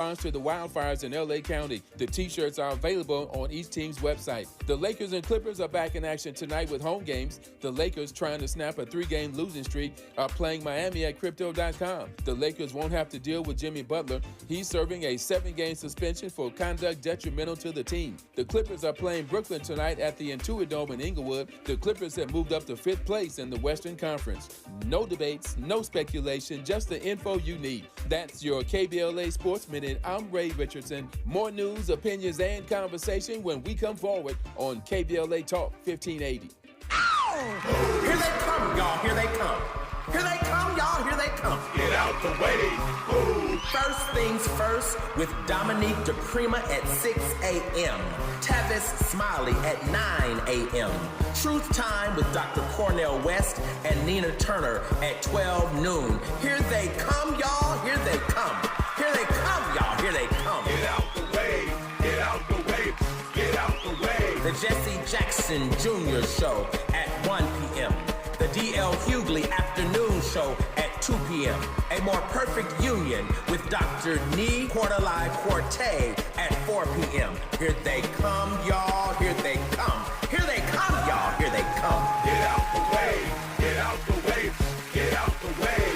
response to the wildfires in LA County. The t-shirts are available on each team's website. The Lakers and Clippers are back in action tonight with home games. The Lakers, trying to snap a 3-game losing streak, are playing Miami at Crypto.com. The Lakers won't have to deal with Jimmy Butler. He's serving a 7-game suspension for conduct detrimental to the team. The Clippers are playing Brooklyn tonight at the Intuit Dome in Inglewood. The Clippers have moved up to 5th place in the Western Conference. No debates, no speculation, just the info you need. That's your KBLA Sports Minute. I'm Ray Richardson. More news, opinions, and conversation when we come forward on KBLA Talk 1580. Ow! Here they come, y'all. Here they come. Here they come, y'all. Here they come. Get out the way. Ooh. First things first with Dominique DePrima at 6 a.m. Tavis Smiley at 9 a.m. Truth Time with Dr. Cornell West and Nina Turner at 12 noon. Here they come, y'all. Here they come. Here they come, y'all. Here they come. Get out the way. Get out the way. Get out the way. The Jesse Jackson Jr. Show at 1 p.m. The D.L. Hughley Afternoon Show at 2 p.m. A More Perfect Union with Dr. Nee Quarterly Quartet at 4 p.m. Here they come, y'all. Here they come. Here they come, y'all. Here they come. Get out the way. Get out the way. Get out the way.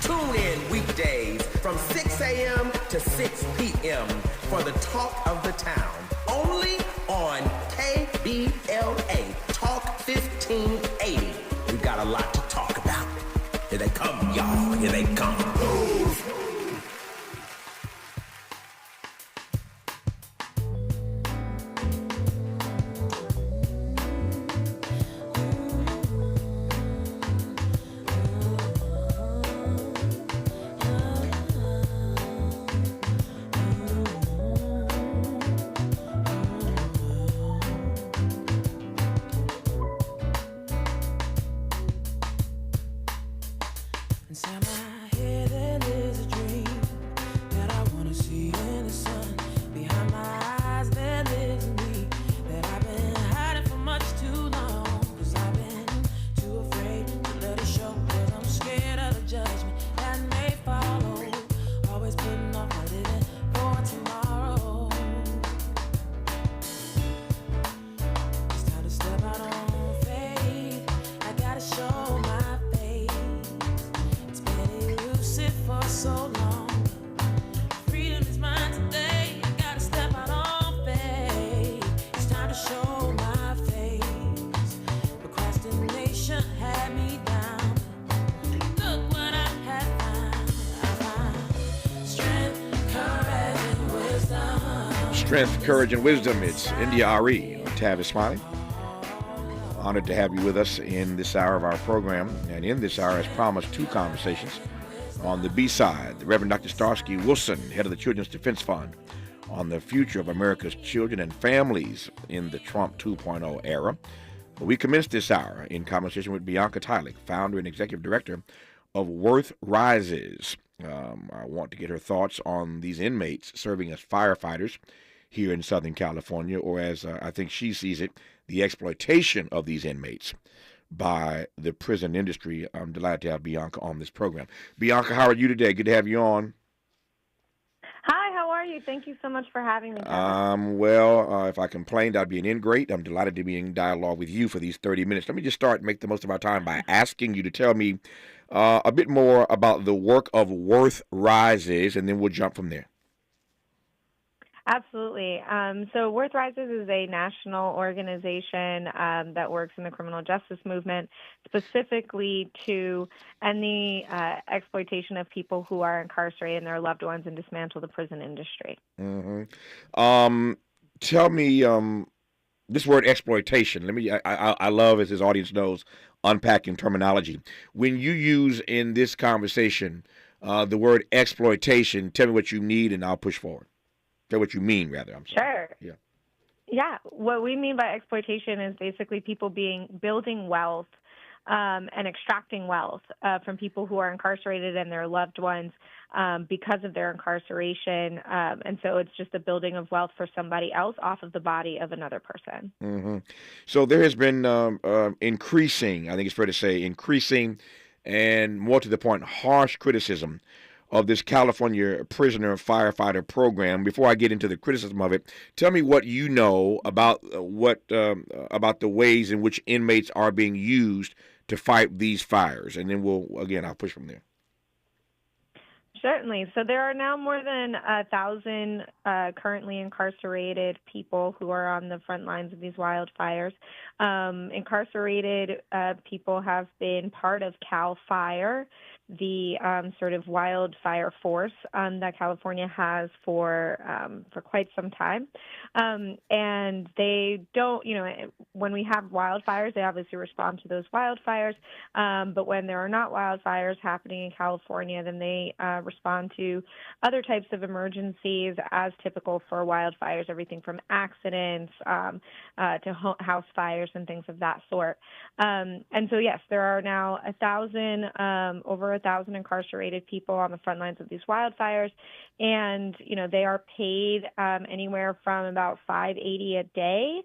Tune in weekdays from 6 a.m. to 6 p.m. for the Talk of the Town. Only on KBLA Talk 1580. We've got a lot to talk about. Here they come, y'all. Here they come. Strength, Courage, and Wisdom. It's India RE, Tavis Smiley. Honored to have you with us in this hour of our program. And in this hour, as promised, 2 conversations. On the B side, the Reverend Dr. Starsky Wilson, head of the Children's Defense Fund, on the future of America's children and families in the Trump 2.0 era. But we commenced this hour in conversation with Bianca Tylik, founder and executive director of Worth Rises. I want to get her thoughts on these inmates serving as firefighters here in Southern California, or as I think she sees it, the exploitation of these inmates by the prison industry. I'm delighted to have Bianca on this program. Bianca, how are you today? Good to have you on. Hi, how are you? Thank you so much for having me. Well, if I complained, I'd be an ingrate. I'm delighted to be in dialogue with you for these 30 minutes. Let me just start and make the most of our time by asking you to tell me a bit more about the work of Worth Rises, and then we'll jump from there. Absolutely. So Worth Rises is a national organization that works in the criminal justice movement, specifically to end the exploitation of people who are incarcerated and their loved ones and dismantle the prison industry. Mm-hmm. Tell me this word exploitation. I love, as his audience knows, unpacking terminology. When you use in this conversation the word exploitation, tell me what you need and I'll push forward. Tell what you mean, rather. I'm sorry. Sure. Yeah. What we mean by exploitation is basically people building wealth and extracting wealth from people who are incarcerated and their loved ones because of their incarceration. And so it's just a building of wealth for somebody else off of the body of another person. Mm-hmm. So there has been increasing, I think it's fair to say, increasing and more to the point, harsh criticism of this California prisoner firefighter program. Before I get into the criticism of it, tell me what you know about about the ways in which inmates are being used to fight these fires, and then I'll push from there. Certainly. So there are now more than 1,000 currently incarcerated people who are on the front lines of these wildfires. Incarcerated people have been part of CAL FIRE, the sort of wildfire force that California has for quite some time. And they don't, when we have wildfires, they obviously respond to those wildfires. But when there are not wildfires happening in California, then they respond to other types of emergencies as typical for wildfires, everything from accidents to house fires and things of that sort. And so, yes, there are now over 1,000 incarcerated people on the front lines of these wildfires. And, they are paid anywhere from about $5.80 a day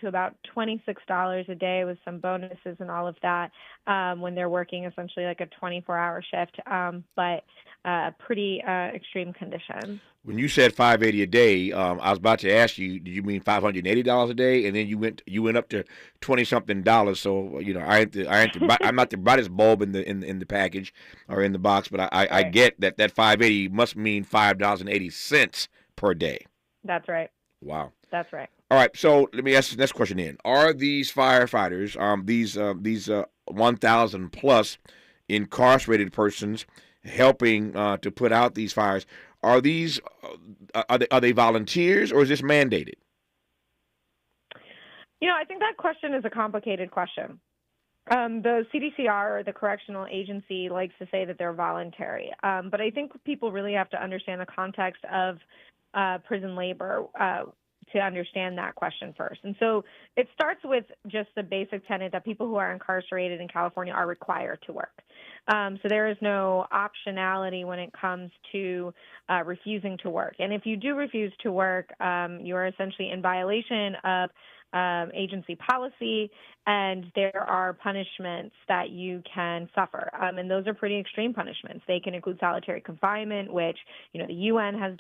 to about $26 a day with some bonuses and all of that when they're working essentially like a 24-hour shift, but pretty extreme conditions. When you said $5.80 a day, I was about to ask you, do you mean $580 a day? And then you went up to $20-something. So I'm not the brightest bulb in the package or in the box, but I get that $5.80 must mean $5.80 per day. That's right. Wow. That's right. All right, so let me ask the next question then. Are these firefighters, these 1,000 plus incarcerated persons helping to put out these fires, are they volunteers or is this mandated? I think that question is a complicated question. The CDCR, or the correctional agency, likes to say that they're voluntary. But I think people really have to understand the context of prison labor to understand that question first. And so it starts with just the basic tenet that people who are incarcerated in California are required to work. So there is no optionality when it comes to refusing to work. And if you do refuse to work, you are essentially in violation of agency policy, and there are punishments that you can suffer. And those are pretty extreme punishments. They can include solitary confinement, which, the UN has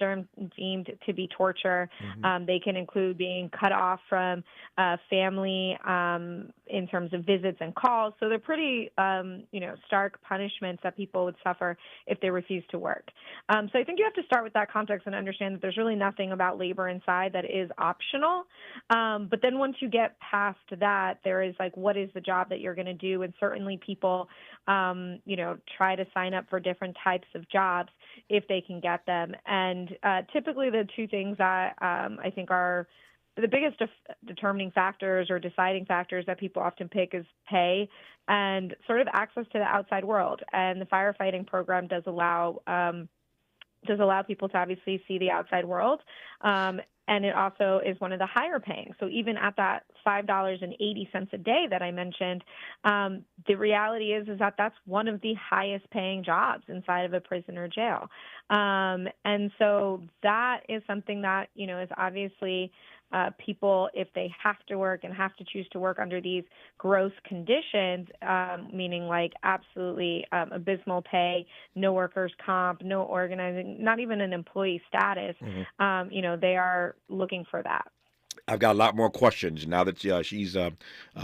deemed to be torture. Mm-hmm. They can include being cut off from family in terms of visits and calls. So they're pretty, stark punishments that people would suffer if they refuse to work. So I think you have to start with that context and understand that there's really nothing about labor inside that is optional. But then once you get past that, there is what is the job that you're going to do? And certainly people, try to sign up for different types of jobs if they can get them. And typically the two things that I think are the biggest determining factors or deciding factors that people often pick is pay and sort of access to the outside world. And the firefighting program does allow people to obviously see the outside world. And it also is one of the higher paying. So even at that $5.80 a day that I mentioned, the reality is that that's one of the highest paying jobs inside of a prison or jail. And so that is something that, is obviously people, if they have to work and have to choose to work under these gross conditions, meaning absolutely abysmal pay, no workers' comp, no organizing, not even an employee status, mm-hmm. They are looking for that. I've got a lot more questions now that she's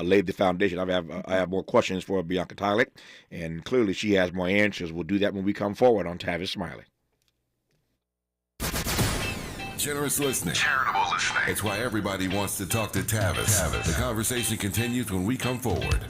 laid the foundation. I have more questions for Bianca Tyler, and clearly she has more answers. We'll do that when we come forward on Tavis Smiley. Generous listening. Charitable listening. It's why everybody wants to talk to Tavis. The conversation continues when we come forward.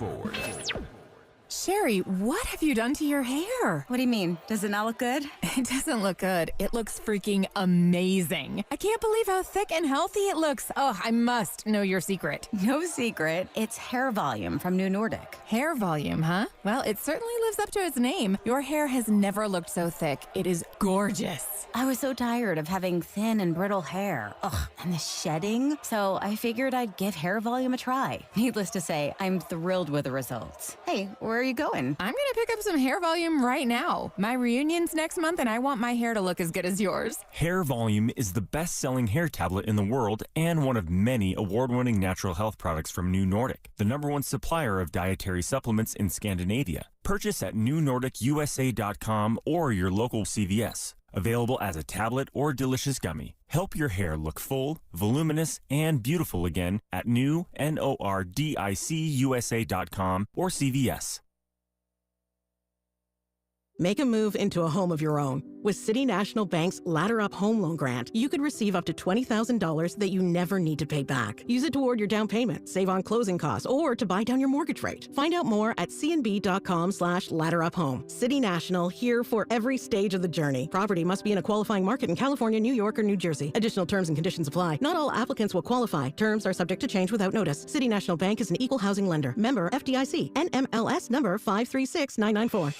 Sherry, what have you done to your hair? What do you mean? Does it not look good? It doesn't look good. It looks freaking amazing. I can't believe how thick and healthy it looks. Oh, I must know your secret. No secret. It's hair volume from New Nordic. Hair volume, huh? Well, it certainly lives up to its name. Your hair has never looked so thick. It is gorgeous. I was so tired of having thin and brittle hair. Ugh, and the shedding. So I figured I'd give hair volume a try. Needless to say, I'm thrilled with the results. Hey, we're where are you going? I'm going to pick up some hair volume right now. My reunion's next month, and I want my hair to look as good as yours. Hair Volume is the best-selling hair tablet in the world and one of many award-winning natural health products from New Nordic, the #1 supplier of dietary supplements in Scandinavia. Purchase at newnordicusa.com or your local CVS. Available as a tablet or delicious gummy. Help your hair look full, voluminous, and beautiful again at newnordicusa.com or CVS. Make a move into a home of your own. With City National Bank's Ladder Up Home Loan Grant, you could receive up to $20,000 that you never need to pay back. Use it toward your down payment, save on closing costs, or to buy down your mortgage rate. Find out more at cnb.com/ladderuphome. City National, here for every stage of the journey. Property must be in a qualifying market in California, New York, or New Jersey. Additional terms and conditions apply. Not all applicants will qualify. Terms are subject to change without notice. City National Bank is an equal housing lender. Member FDIC. NMLS number 536994.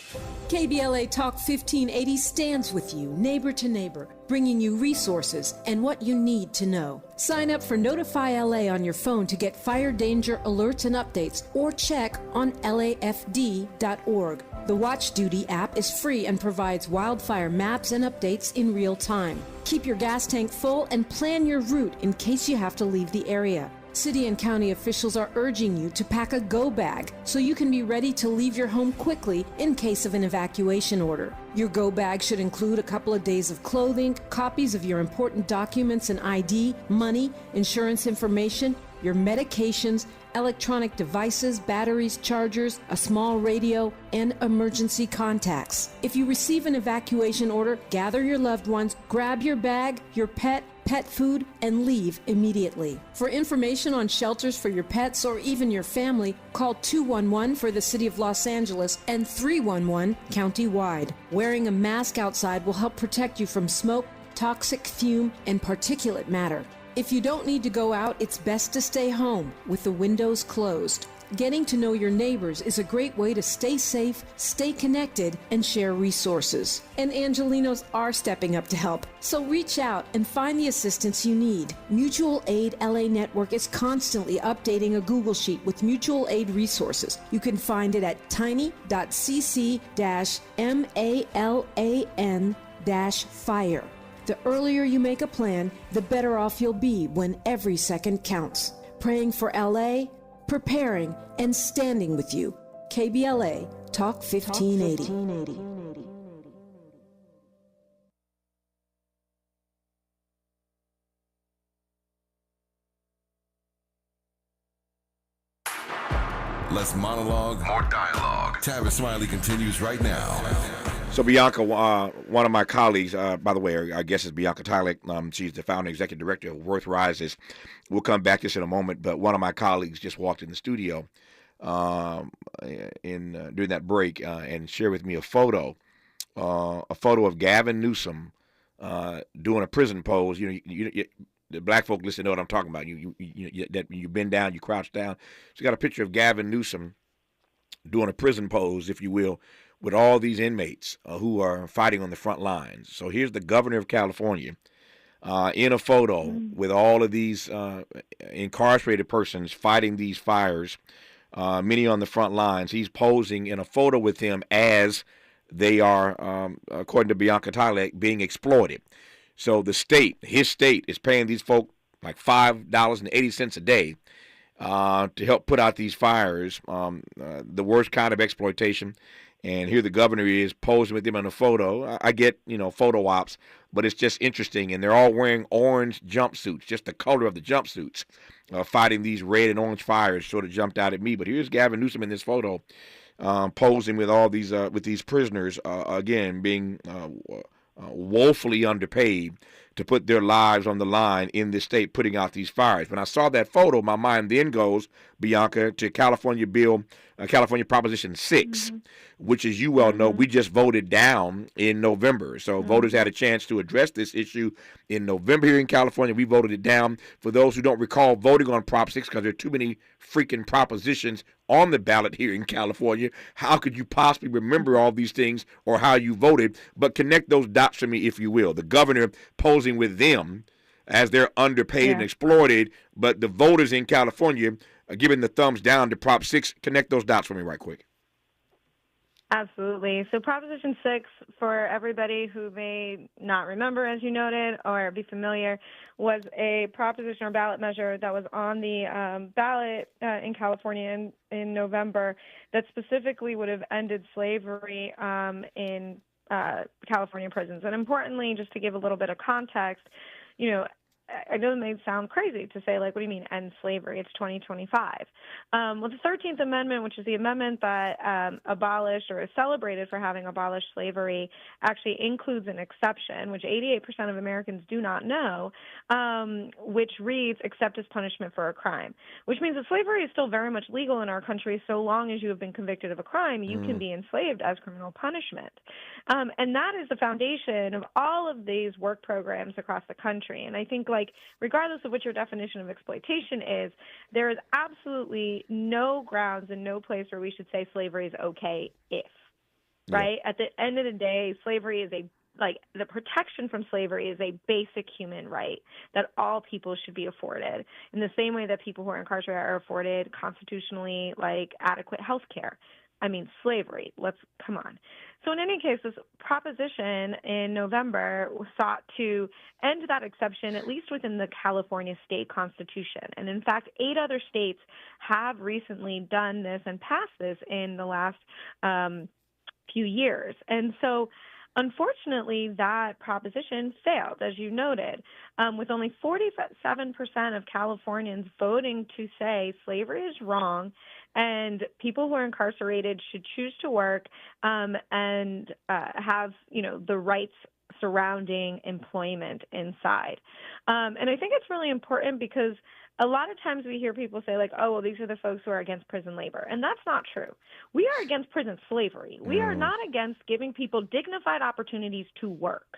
KBLA Talk 1580 stands with you, neighbor to neighbor, bringing you resources and what you need to know. Sign up for Notify LA on your phone to get fire danger alerts and updates, or check on lafd.org. The Watch Duty app is free and provides wildfire maps and updates in real time. Keep your gas tank full and plan your route in case you have to leave the area. City and county officials are urging you to pack a go bag so you can be ready to leave your home quickly in case of an evacuation order. Your go bag should include a couple of days of clothing, copies of your important documents and ID, money, insurance information, your medications, electronic devices, batteries, chargers, a small radio, and emergency contacts. If you receive an evacuation order, gather your loved ones, grab your bag, your pet food, and leave immediately. For information on shelters for your pets or even your family, call 211 for the City of Los Angeles and 311 county-wide. Wearing a mask outside will help protect you from smoke, toxic fume, and particulate matter. If you don't need to go out, it's best to stay home with the windows closed. Getting to know your neighbors is a great way to stay safe, stay connected, and share resources. And Angelinos are stepping up to help. So reach out and find the assistance you need. Mutual Aid LA Network is constantly updating a Google Sheet with mutual aid resources. You can find it at tiny.cc-malan-fire. The earlier you make a plan, the better off you'll be when every second counts. Praying for LA, preparing, and standing with you. KBLA Talk 1580. Less monologue, more dialogue. Tavis Smiley continues right now. So Bianca, one of my colleagues, by the way, our guest is Bianca Tylek. She's the founder and executive director of Worth Rises. We'll come back to this in a moment, but one of my colleagues just walked in the studio during that break and shared with me a photo of Gavin Newsom doing a prison pose. The black folk listen to what I'm talking about. You bend down, you crouch down. So you got a picture of Gavin Newsom doing a prison pose, if you will, with all these inmates who are fighting on the front lines. So here's the governor of California in a photo with all of these incarcerated persons fighting these fires, many on the front lines. He's posing in a photo with them as they are, according to Bianca Tylek, being exploited. So the state, his state, is paying these folk like $5.80 a day to help put out these fires, the worst kind of exploitation. And here the governor is posing with them in a photo. I get, photo ops, but it's just interesting. And they're all wearing orange jumpsuits, just the color of the jumpsuits, fighting these red and orange fires. Sort of jumped out at me. But here's Gavin Newsom in this photo, posing with all these with these prisoners, again, being woefully underpaid to put their lives on the line in this state, putting out these fires. When I saw that photo, my mind then goes, Bianca, to California Proposition 6, which, as you well know, we just voted down in November. So voters had a chance to address this issue in November here in California. We voted it down. For those who don't recall voting on Prop 6, because there are too many freaking propositions on the ballot here in California, how could you possibly remember all these things or how you voted? But connect those dots for me, if you will. The governor posing with them as they're underpaid and exploited, but the voters in California are giving the thumbs down to Prop 6. Connect those dots for me right quick. Absolutely. So Proposition 6, for everybody who may not remember, as you noted, or be familiar, was a proposition or ballot measure that was on the ballot in California in November that specifically would have ended slavery in California prisons. And importantly, just to give a little bit of context, you know, I know it may sound crazy to say, like, what do you mean end slavery? It's 2025. Well, the 13th Amendment, which is the amendment that abolished or is celebrated for having abolished slavery, actually includes an exception, which 88% of Americans do not know, which reads, except as punishment for a crime, which means that slavery is still very much legal in our country so long as you have been convicted of a crime, you can be enslaved as criminal punishment. And that is the foundation of all of these work programs across the country. And I think, like, regardless of what your definition of exploitation is, there is absolutely no grounds and no place where we should say slavery is okay if, right? At the end of the day, slavery is the protection from slavery is a basic human right that all people should be afforded in the same way that people who are incarcerated are afforded constitutionally, like, adequate health care. I mean, slavery. Come on. So in any case, this proposition in November sought to end that exception, at least within the California state constitution. And in fact, 8 other states have recently done this and passed this in the last few years. And so unfortunately, that proposition failed, as you noted, with only 47% of Californians voting to say slavery is wrong and people who are incarcerated should choose to work and have, the rights surrounding employment inside. And I think it's really important because a lot of times we hear people say, like, oh, well, these are the folks who are against prison labor. And that's not true. We are against prison slavery. We are not against giving people dignified opportunities to work.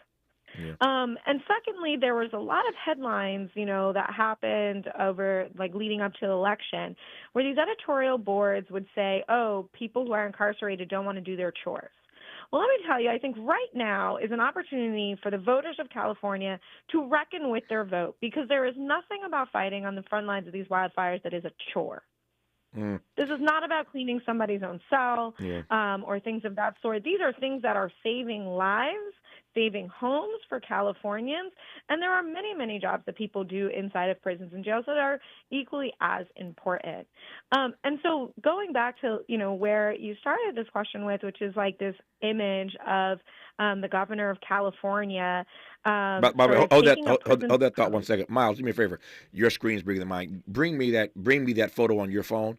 Yeah. And secondly, there was a lot of headlines, that happened over, like, leading up to the election where these editorial boards would say, oh, people who are incarcerated don't want to do their chores. Well, let me tell you, I think right now is an opportunity for the voters of California to reckon with their vote, because there is nothing about fighting on the front lines of these wildfires that is a chore. This is not about cleaning somebody's own cell or things of that sort. These are things that are saving lives, saving homes for Californians, and there are many, many jobs that people do inside of prisons and jails that are equally as important. And so going back to, where you started this question with, which is like this image of the governor of California. But hold that thought 1 second. Miles, do me a favor. Your screen's bigger than mine. Bring me that photo on your phone.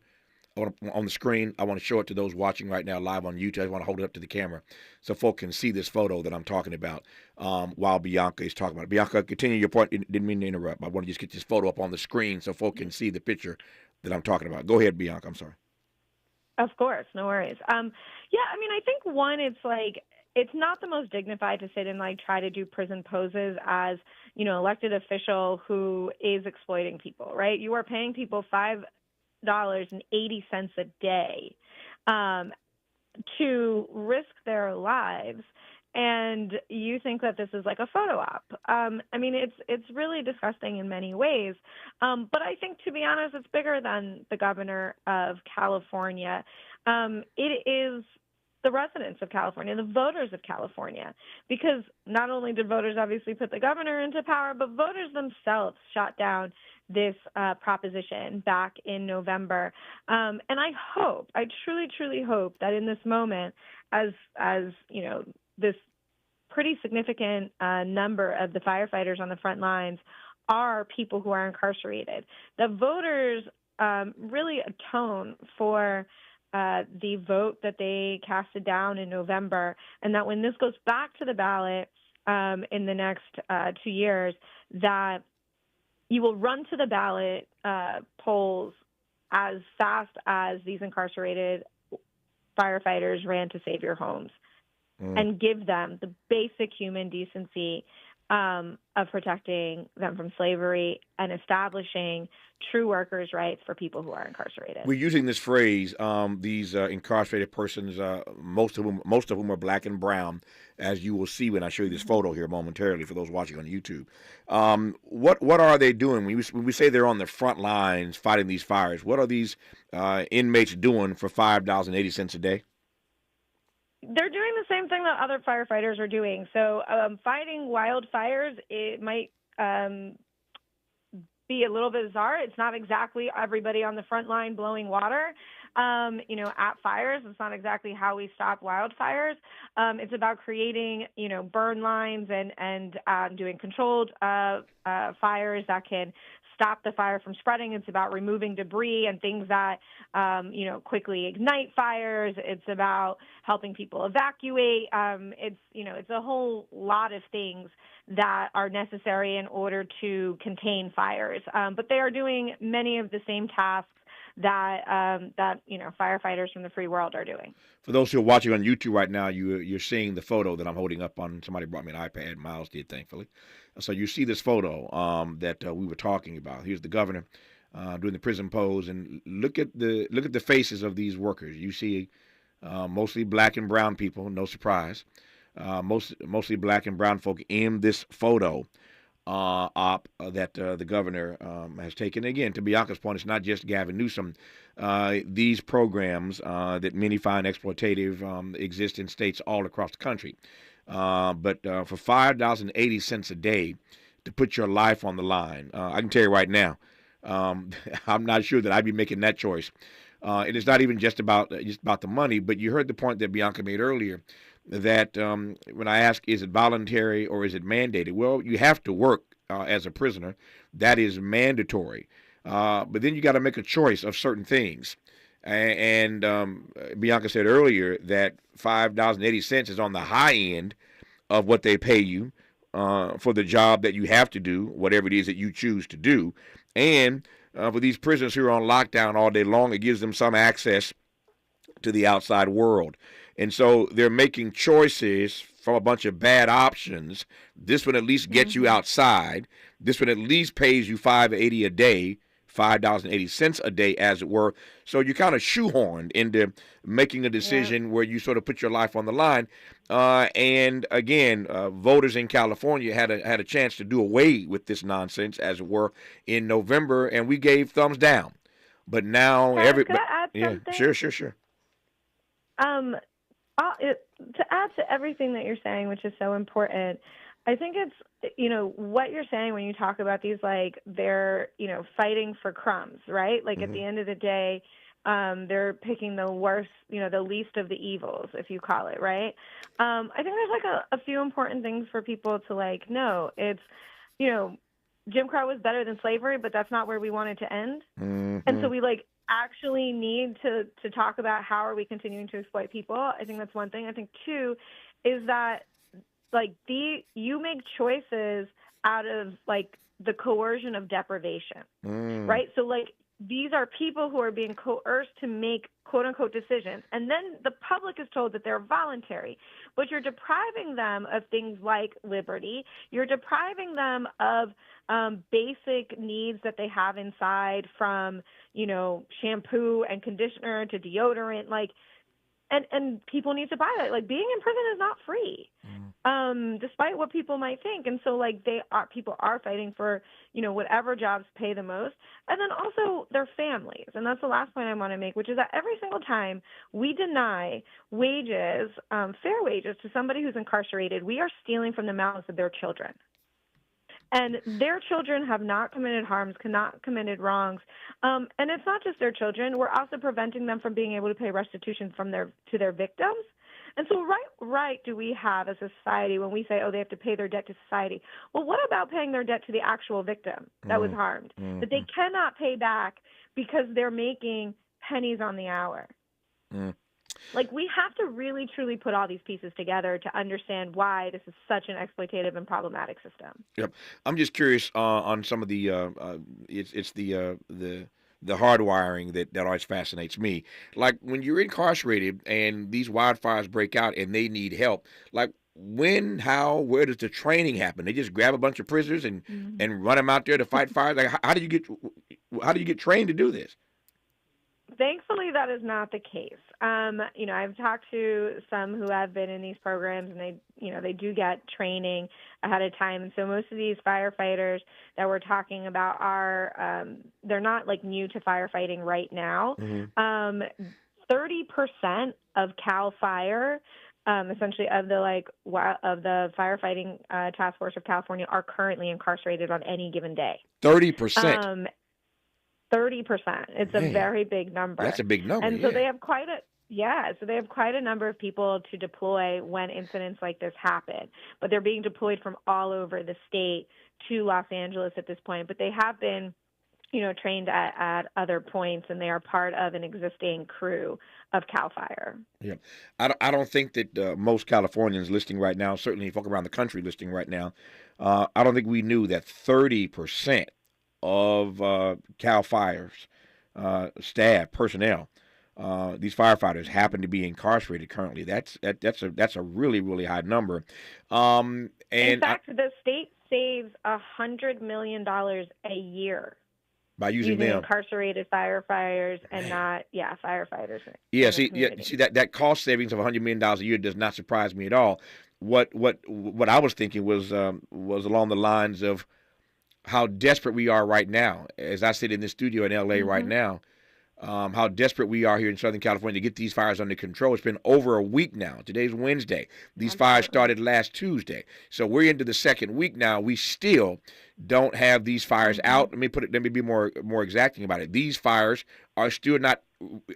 On the screen. I want to show it to those watching right now live on YouTube. I want to hold it up to the camera so folk can see this photo that I'm talking about while Bianca is talking about it. Bianca, continue your point. Didn't mean to interrupt. I want to just get this photo up on the screen so folk can see the picture that I'm talking about. Go ahead, Bianca. I'm sorry. Of course. No worries. I think one, it's not the most dignified to sit and try to do prison poses as, elected official who is exploiting people, right? You are paying people $5.80 a day to risk their lives, and you think that this is like a photo op. It's really disgusting in many ways, but I think, to be honest, it's bigger than the governor of California. It is the residents of California, the voters of California, because not only did voters obviously put the governor into power, but voters themselves shot down this proposition back in November. And I truly, truly hope that in this moment, as this pretty significant number of the firefighters on the front lines are people who are incarcerated, the voters really atone for the vote that they casted down in November, and that when this goes back to the ballot in the next 2 years, that you will run to the ballot polls as fast as these incarcerated firefighters ran to save your homes and give them the basic human decency of protecting them from slavery and establishing true workers' rights for people who are incarcerated. We're using this phrase, these incarcerated persons, most of whom are black and brown, as you will see when I show you this photo here momentarily for those watching on YouTube. What are they doing? When we say they're on the front lines fighting these fires, what are these inmates doing for $5.80 a day? They're doing the same thing that other firefighters are doing. So fighting wildfires, it might be a little bit bizarre. It's not exactly everybody on the front line blowing water, at fires. It's not exactly how we stop wildfires. It's about creating, burn lines and doing controlled fires that can stop the fire from spreading. It's about removing debris and things that, quickly ignite fires. It's about helping people evacuate. It's a whole lot of things that are necessary in order to contain fires. But they are doing many of the same tasks that firefighters from the free world are doing. For those who are watching on YouTube right now, you're seeing the photo that I'm holding up on. Somebody brought me an iPad. Miles did, thankfully. So you see this photo that we were talking about. Here's the governor doing the prison pose, and look at the faces of these workers. You see mostly black and brown people. No surprise. Mostly black and brown folk in this photo op that the governor has taken. Again, to Bianca's point, it's not just Gavin Newsom. These programs that many find exploitative exist in states all across the country. But for $5.80 a day to put your life on the line, I can tell you right now, I'm not sure that I'd be making that choice. It is not even just about the money, but you heard the point that Bianca made earlier, that when I ask, is it voluntary or is it mandated? Well, you have to work as a prisoner. That is mandatory. But then you got to make a choice of certain things. And Bianca said earlier that $5.80 is on the high end of what they pay you for the job that you have to do, whatever it is that you choose to do. And for these prisoners who are on lockdown all day long, it gives them some access to the outside world. And so they're making choices from a bunch of bad options. This one at least gets you outside. This one at least pays you $5.80 a day, $5.80 a day, as it were. So you're kind of shoehorned into making a decision where you sort of put your life on the line. And again, voters in California had a chance to do away with this nonsense, as it were, in November, and we gave thumbs down. But now Could I add something? Sure. To add to everything that you're saying, which is so important, I think it's, what you're saying when you talk about these, like, they're, fighting for crumbs, right? Like, at the end of the day, they're picking the worst, the least of the evils, if you call it, right? I think there's, like, a few important things for people to, know. It's, Jim Crow was better than slavery, but that's not where we want it to end. And so we, actually need to talk about how are we continuing to exploit people. I think that's one thing. I think two is that you make choices out of the coercion of deprivation, right? So these are people who are being coerced to make quote unquote decisions. And then the public is told that they're voluntary, but you're depriving them of things like liberty. You're depriving them of basic needs that they have inside, from, shampoo and conditioner to deodorant, and people need to buy that. Being in prison is not free, despite what people might think. And so people are fighting for, whatever jobs pay the most. And then also their families. And that's the last point I want to make, which is that every single time we deny wages, fair wages to somebody who's incarcerated, we are stealing from the mouths of their children. And their children have not committed harms, cannot committed wrongs. And it's not just their children. We're also preventing them from being able to pay restitution to their victims. And so right do we have as a society when we say, they have to pay their debt to society? Well, what about paying their debt to the actual victim that was harmed, that they cannot pay back because they're making pennies on the hour? We have to really, truly put all these pieces together to understand why this is such an exploitative and problematic system. Yep. I'm just curious on some of the it's the hardwiring that always fascinates me. Like when you're incarcerated and these wildfires break out and they need help, when, how, where does the training happen? They just grab a bunch of prisoners and run them out there to fight fires. How do you get trained to do this? Thankfully, that is not the case. I've talked to some who have been in these programs, and they do get training ahead of time. And so most of these firefighters that we're talking about are, they're not new to firefighting right now. 30% of CAL FIRE essentially of the firefighting task force of California are currently incarcerated on any given day. 30%. 30%. It's a very big number. That's a big number. And so they have quite a number of people to deploy when incidents like this happen. But they're being deployed from all over the state to Los Angeles at this point. But they have been, trained at other points, and they are part of an existing crew of CAL FIRE. Yeah, I don't think that most Californians listening right now, certainly folk around the country listening right now, I don't think we knew that 30% of CAL FIRE's staff, personnel, these firefighters happen to be incarcerated currently. That's a really, really high number. And in fact, the state saves $100 million a year by using them, incarcerated firefighters and firefighters. Yeah, see that cost savings of $100 million a year does not surprise me at all. What I was thinking was along the lines of how desperate we are right now, as I sit in this studio in L.A. right now, how desperate we are here in Southern California to get these fires under control. It's been over a week now. Today's Wednesday. These fires started last Tuesday. So we're into the second week now. We still don't have these fires out. Let me be more exacting about it. These fires are still not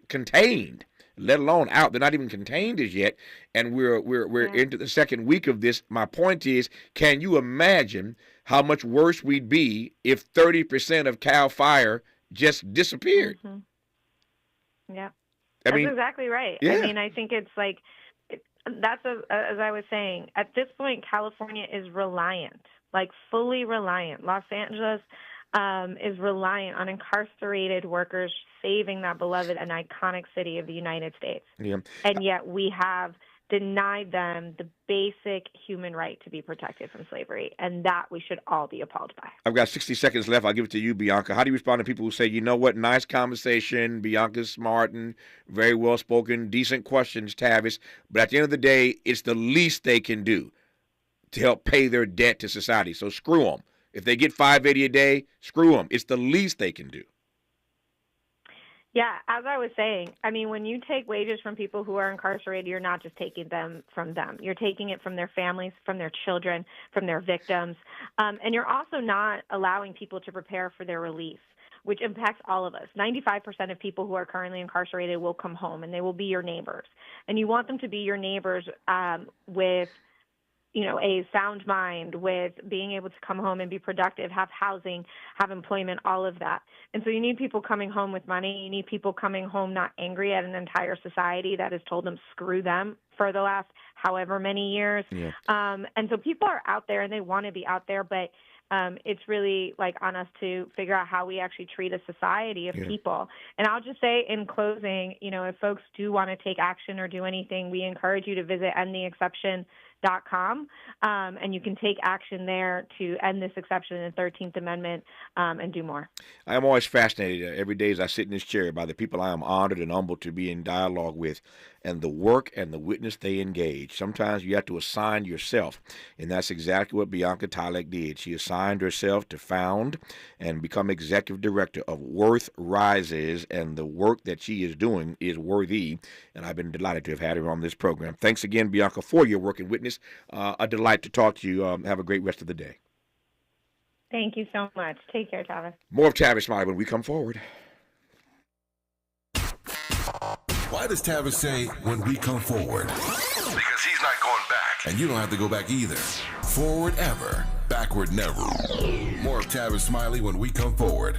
contained, let alone out. They're not even contained as yet, and we're into the second week of this. My point is, can you imagine how much worse we'd be if 30% of CAL FIRE just disappeared? Yeah, that's exactly right. Yeah. I think it's like as I was saying, at this point, California is reliant, like fully reliant. Los Angeles is reliant on incarcerated workers saving that beloved and iconic city of the United States. Yeah. And yet we have denied them the basic human right to be protected from slavery, and that we should all be appalled by. I've got 60 seconds left. I'll give it to you, Bianca. How do you respond to people who say, you know what, nice conversation, Bianca's smart and very well-spoken, decent questions, Tavis, but at the end of the day, it's the least they can do to help pay their debt to society. So screw them. If they get $5.80 a day, screw them. It's the least they can do. Yeah, as I was saying, when you take wages from people who are incarcerated, you're not just taking them from them. You're taking it from their families, from their children, from their victims. And you're also not allowing people to prepare for their release, which impacts all of us. 95% of people who are currently incarcerated will come home, and they will be your neighbors. And you want them to be your neighbors with a sound mind, with being able to come home and be productive, have housing, have employment, all of that. And so you need people coming home with money. You need people coming home not angry at an entire society that has told them screw them for the last however many years. Yeah. And so people are out there, and they want to be out there, but it's really on us to figure out how we actually treat a society of people. And I'll just say in closing, if folks do want to take action or do anything, we encourage you to visit endtheexception.com, and you can take action there to end this exception in the 13th Amendment and do more. I am always fascinated every day as I sit in this chair by the people I am honored and humbled to be in dialogue with, and the work and the witness they engage. Sometimes you have to assign yourself, and that's exactly what Bianca Tylek did. She assigned herself to found and become executive director of Worth Rises, and the work that she is doing is worthy, and I've been delighted to have had her on this program. Thanks again, Bianca, for your work and witness. A delight to talk to you. Have a great rest of the day. Thank you so much. Take care, Tavis. More of Tavis Smiley when we come forward. Why does Tavis say when we come forward? Because he's not going back. And you don't have to go back either. Forward ever, backward never. More of Tavis Smiley when we come forward.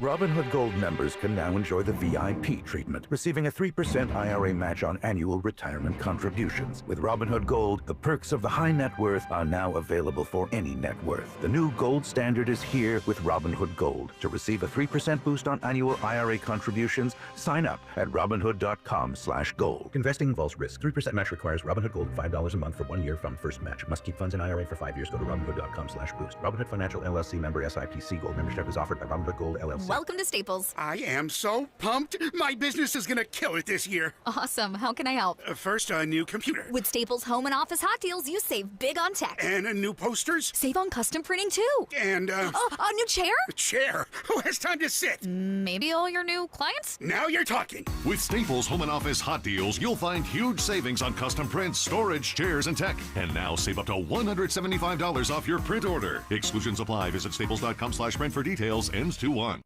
Robinhood Gold members can now enjoy the VIP treatment, receiving a 3% IRA match on annual retirement contributions. With Robinhood Gold, the perks of the high net worth are now available for any net worth. The new gold standard is here with Robinhood Gold. To receive a 3% boost on annual IRA contributions, sign up at Robinhood.com/gold. Investing involves risk. 3% match requires Robinhood Gold $5 a month for 1 year from first match. Must keep funds in IRA for 5 years. Go to Robinhood.com/boost. Robinhood Financial LLC member SIPC. Gold membership is offered by Robinhood Gold LLC. Welcome to Staples. I am so pumped. My business is going to kill it this year. Awesome. How can I help? First, a new computer. With Staples Home and Office Hot Deals, you save big on tech. And new posters. Save on custom printing, too. And, a new chair? A chair? Who has time to sit? Maybe all your new clients? Now you're talking. With Staples Home and Office Hot Deals, you'll find huge savings on custom prints, storage, chairs, and tech. And now save up to $175 off your print order. Exclusions apply. Visit staples.com/print for details. Ends 2/1.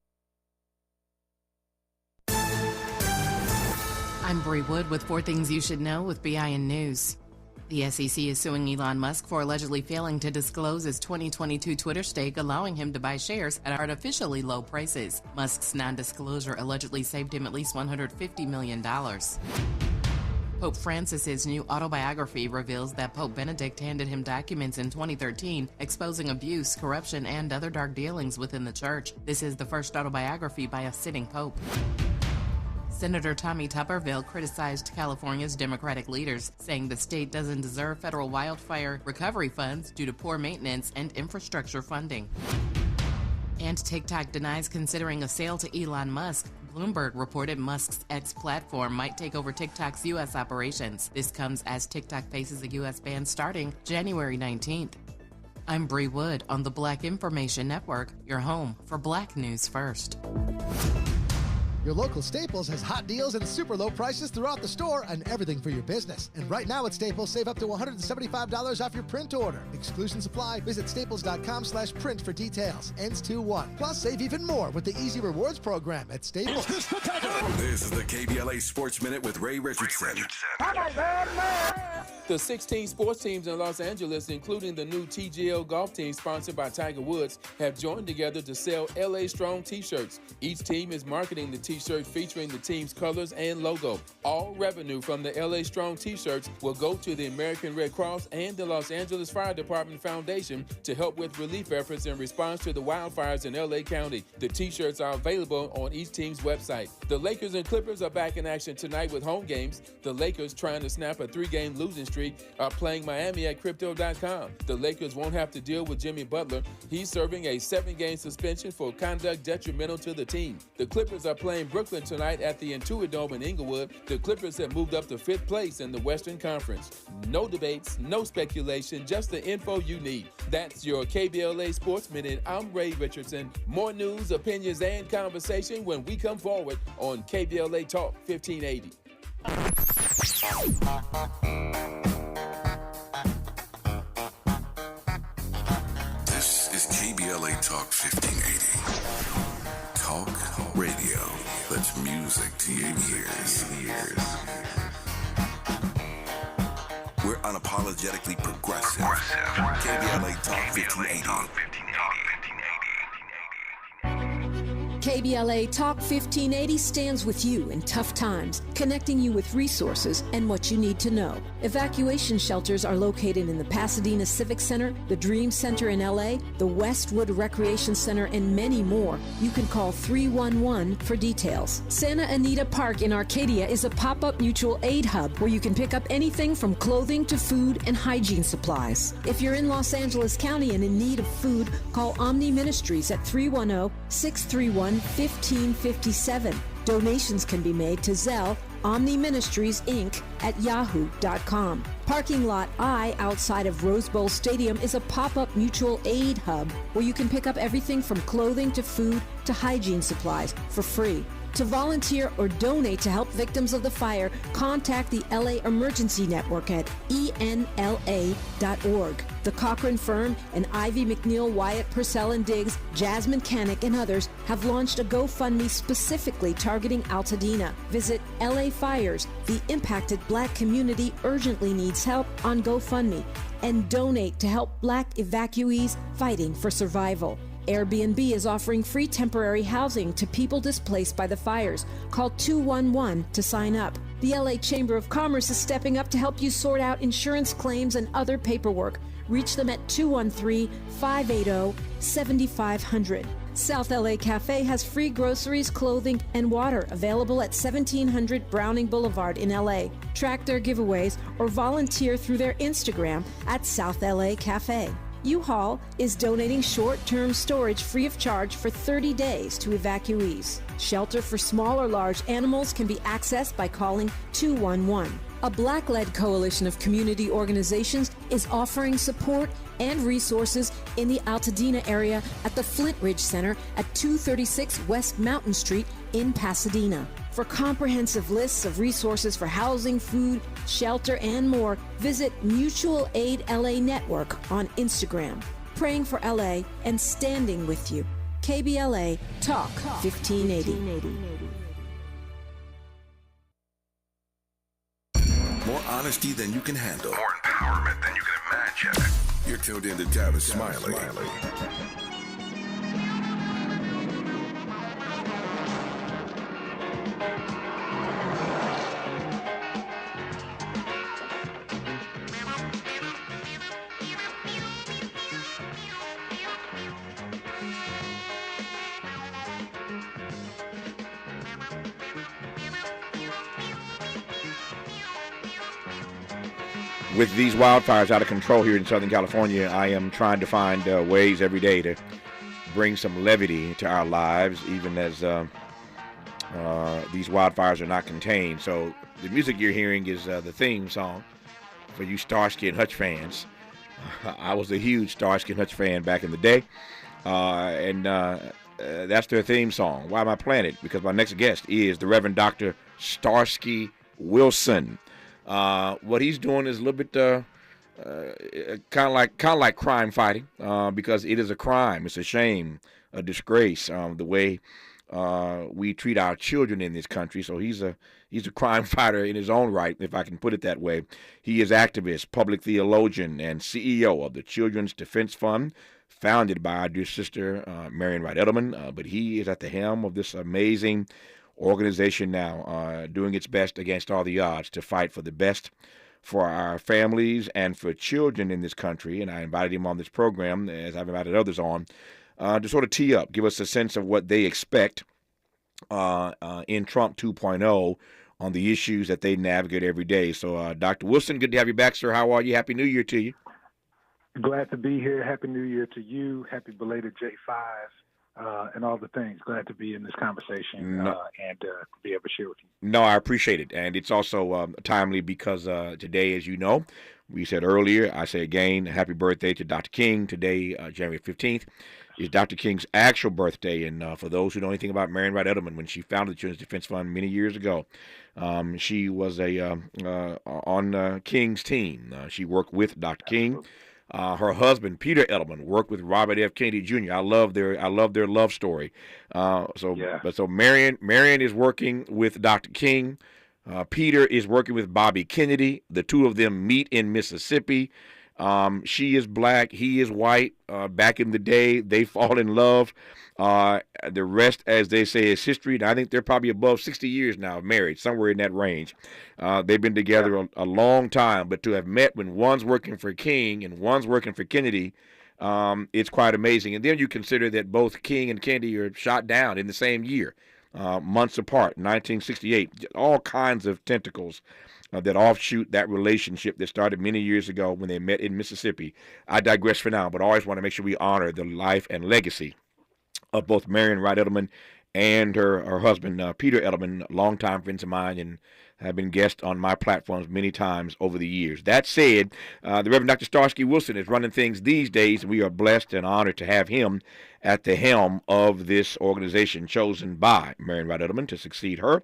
I'm Bree Wood with 4 Things You Should Know with BIN News. The SEC is suing Elon Musk for allegedly failing to disclose his 2022 Twitter stake, allowing him to buy shares at artificially low prices. Musk's non-disclosure allegedly saved him at least $150 million. Pope Francis's new autobiography reveals that Pope Benedict handed him documents in 2013 exposing abuse, corruption, and other dark dealings within the church. This is the first autobiography by a sitting pope. Senator Tommy Tuberville criticized California's Democratic leaders, saying the state doesn't deserve federal wildfire recovery funds due to poor maintenance and infrastructure funding. And TikTok denies considering a sale to Elon Musk. Bloomberg reported Musk's X platform might take over TikTok's U.S. operations. This comes as TikTok faces a U.S. ban starting January 19th. I'm Bree Wood on the Black Information Network, your home for Black News First. Your local Staples has hot deals and super low prices throughout the store and everything for your business. And right now at Staples, save up to $175 off your print order. Exclusions apply. Visit staples.com/print for details. Ends 2/1. Plus, save even more with the Easy Rewards program at Staples. This is the KBLA Sports Minute with Ray Richardson. The 16 sports teams in Los Angeles, including the new TGL golf team sponsored by Tiger Woods, have joined together to sell LA Strong t-shirts. Each team is marketing the t-shirt featuring the team's colors and logo. All revenue from the LA Strong t-shirts will go to the American Red Cross and the Los Angeles Fire Department Foundation to help with relief efforts in response to the wildfires in LA County. The t-shirts are available on each team's website. The Lakers and Clippers are back in action tonight with home games. The Lakers, trying to snap a 3-game losing streak, are playing Miami at Crypto.com. The Lakers won't have to deal with Jimmy Butler. He's serving a 7-game suspension for conduct detrimental to the team. The Clippers are playing Brooklyn tonight at the Intuit Dome in Inglewood. The Clippers have moved up to 5th place in the Western Conference. No debates, no speculation, just the info you need. That's your KBLA Sports Minute. I'm Ray Richardson. More news, opinions, and conversation when we come forward on KBLA Talk 1580. This is KBLA Talk 1580. Talk radio. That's music to your ears. We're unapologetically progressive. KBLA Talk 1580. KBLA Talk 1580 stands with you in tough times, connecting you with resources and what you need to know. Evacuation shelters are located in the Pasadena Civic Center, the Dream Center in LA, the Westwood Recreation Center, and many more. You can call 311 for details. Santa Anita Park in Arcadia is a pop-up mutual aid hub where you can pick up anything from clothing to food and hygiene supplies. If you're in Los Angeles County and in need of food, call Omni Ministries at 310-631-1557. Donations can be made to Zelle, Omni Ministries, Inc. at yahoo.com. Parking Lot I outside of Rose Bowl Stadium is a pop-up mutual aid hub where you can pick up everything from clothing to food to hygiene supplies for free. To volunteer or donate to help victims of the fire, contact the LA Emergency Network at enla.org. The Cochran Firm and Ivy McNeil, Wyatt Purcell and Diggs, Jasmine Canick, and others have launched a GoFundMe specifically targeting Altadena. Visit LA Fires. The impacted Black community urgently needs help on GoFundMe, and donate to help Black evacuees fighting for survival. Airbnb is offering free temporary housing to people displaced by the fires. Call 211 to sign up. The LA Chamber of Commerce is stepping up to help you sort out insurance claims and other paperwork. Reach them at 213-580-7500. South LA Cafe has free groceries, clothing, and water available at 1700 Browning Boulevard in LA. Track their giveaways or volunteer through their Instagram at South LA Cafe. U-Haul is donating short-term storage free of charge for 30 days to evacuees. Shelter for small or large animals can be accessed by calling 211. A Black-led coalition of community organizations is offering support and resources in the Altadena area at the Flint Ridge Center at 236 West Mountain Street in Pasadena. For comprehensive lists of resources for housing, food, shelter, and more, visit Mutual Aid LA Network on Instagram. Praying for LA and standing with you. KBLA Talk 1580. More honesty than you can handle. More empowerment than you can imagine. You're tuned in to Tavis Smiley. With these wildfires out of control here in Southern California, I am trying to find ways every day to bring some levity to our lives, even as these wildfires are not contained. So the music you're hearing is the theme song for you Starsky and Hutch fans. I was a huge Starsky and Hutch fan back in the day, and that's their theme song. Why am I playing it? Because my next guest is the Reverend Dr. Starsky Wilson. What he's doing is a little bit kind of like crime fighting, because it is a crime. It's a shame, a disgrace, the way we treat our children in this country. So he's a crime fighter in his own right, if I can put it that way. He is activist, public theologian, and CEO of the Children's Defense Fund, founded by our dear sister Marian Wright Edelman. But he is at the helm of this amazing organization now, doing its best against all the odds to fight for the best for our families and for children in this country. And I invited him on this program, as I've invited others on, to sort of tee up, give us a sense of what they expect in Trump 2.0 on the issues that they navigate every day. So, Dr. Wilson, good to have you back, sir. How are you? Happy New Year to you. Glad to be here. Happy New Year to you. Happy belated J5. And all the things. Glad to be in this conversation and be able to share with you. No, I appreciate it. And it's also timely because today, as you know, we said earlier, I say again, happy birthday to Dr. King. Today, January 15th, is Dr. King's actual birthday. And for those who know anything about Marian Wright Edelman, when she founded the Children's Defense Fund many years ago, she was on King's team. She worked with Dr. King. Her husband, Peter Edelman, worked with Robert F. Kennedy Jr. I love their love story. So Marian is working with Dr. King. Peter is working with Bobby Kennedy. The two of them meet in Mississippi. She is black, he is white. Back in the day, they fall in love. The rest, as they say, is history. And I think they're probably above 60 years now married, somewhere in that range. They've been together a long time, but to have met when one's working for King and one's working for Kennedy, it's quite amazing. And then you consider that both King and Kennedy are shot down in the same year, months apart, 1968. All kinds of tentacles that offshoot that relationship that started many years ago when they met in Mississippi. I digress for now, but I always want to make sure we honor the life and legacy of both Marian Wright Edelman and her husband, Peter Edelman, longtime friends of mine, and have been guests on my platforms many times over the years. That said, the Reverend Dr. Starsky Wilson is running things these days, and we are blessed and honored to have him at the helm of this organization chosen by Marian Wright Edelman to succeed her.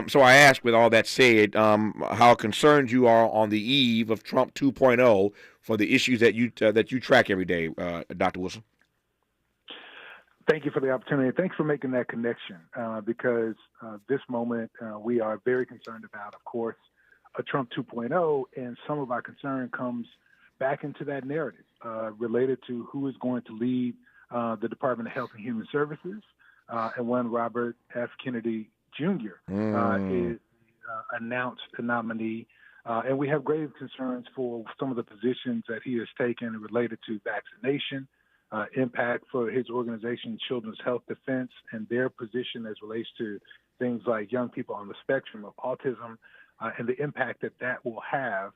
So I ask, with all that said, how concerned you are on the eve of Trump 2.0 for the issues that you track every day, Dr. Wilson. Thank you for the opportunity. Thanks for making that connection because this moment we are very concerned about, of course, a Trump 2.0, and some of our concern comes back into that narrative related to who is going to lead the Department of Health and Human Services, and when Robert F. Kennedy Jr. Is announced the nominee. And we have grave concerns for some of the positions that he has taken related to vaccination, impact for his organization, Children's Health Defense, and their position as relates to things like young people on the spectrum of autism, and the impact that will have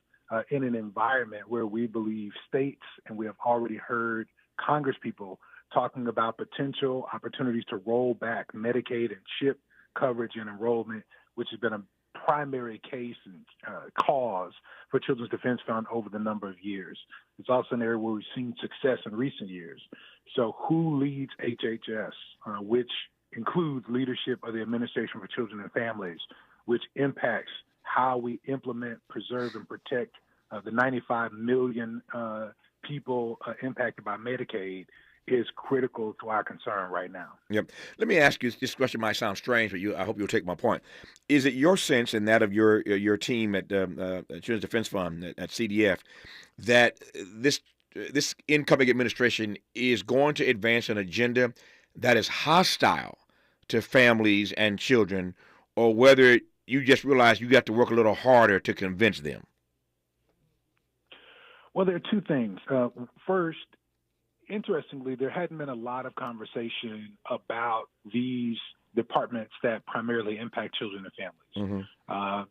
in an environment where we believe states, and we have already heard Congress people talking about potential opportunities to roll back Medicaid and CHIP coverage and enrollment, which has been a primary case and cause for Children's Defense Fund over the number of years. It's also an area where we've seen success in recent years. So who leads HHS, which includes leadership of the Administration for Children and Families, which impacts how we implement, preserve, and protect the 95 million people impacted by Medicaid, is critical to our concern right now. Yep. Let me ask you, this question might sound strange, but I hope you'll take my point. Is it your sense and that of your team at Children's Defense Fund at CDF that this incoming administration is going to advance an agenda that is hostile to families and children, or whether you just realize you got to work a little harder to convince them? Well, there are two things. First, interestingly, there hadn't been a lot of conversation about these departments that primarily impact children and families.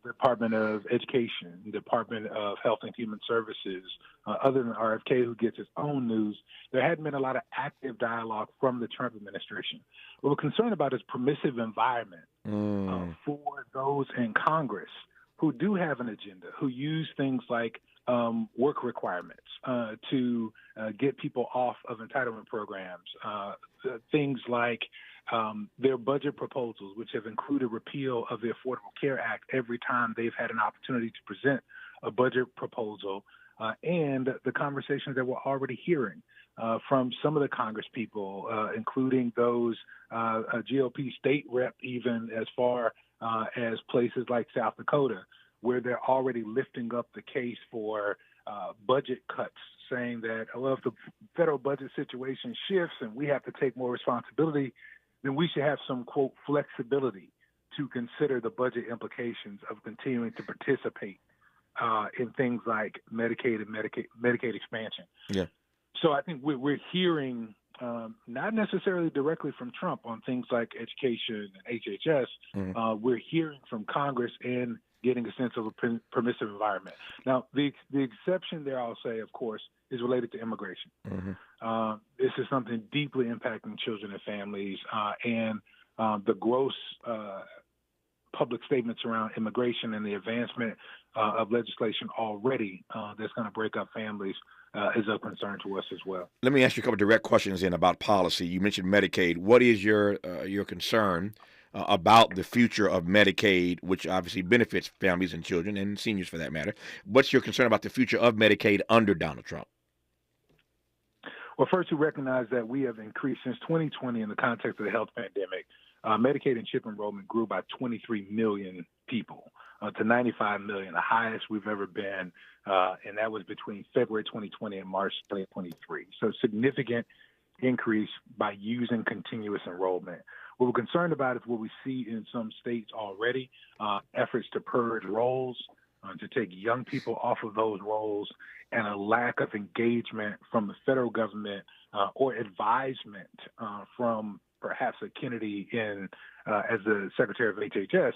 Department of Education, Department of Health and Human Services, other than RFK, who gets its own news, there hadn't been a lot of active dialogue from the Trump administration. What we're concerned about is permissive environment for those in Congress who do have an agenda, who use things like work requirements to get people off of entitlement programs, things like their budget proposals, which have included repeal of the Affordable Care Act every time they've had an opportunity to present a budget proposal, and the conversations that we're already hearing from some of the Congress people, including those GOP state rep, even as far as places like South Dakota, where they're already lifting up the case for budget cuts, saying that, well, if the federal budget situation shifts and we have to take more responsibility, then we should have some, quote, flexibility to consider the budget implications of continuing to participate in things like Medicaid and Medicaid expansion. Yeah. So I think we're hearing, not necessarily directly from Trump on things like education and HHS, we're hearing from Congress and getting a sense of a permissive environment. Now, the exception there, I'll say, of course, is related to immigration. This is something deeply impacting children and families, and the gross public statements around immigration and the advancement of legislation already that's going to break up families is of concern to us as well. Let me ask you a couple of direct questions in about policy. You mentioned Medicaid. What is your concern about the future of Medicaid, which obviously benefits families and children and seniors for that matter? What's your concern about the future of Medicaid under Donald Trump? Well, first, we recognize that we have increased since 2020 in the context of the health pandemic. Medicaid and CHIP enrollment grew by 23 million people to 95 million, the highest we've ever been, and that was between February 2020 and March 2023. So significant increase by using continuous enrollment. What we're concerned about is what we see in some states already, efforts to purge roles, to take young people off of those roles, and a lack of engagement from the federal government or advisement from perhaps a Kennedy as the Secretary of HHS,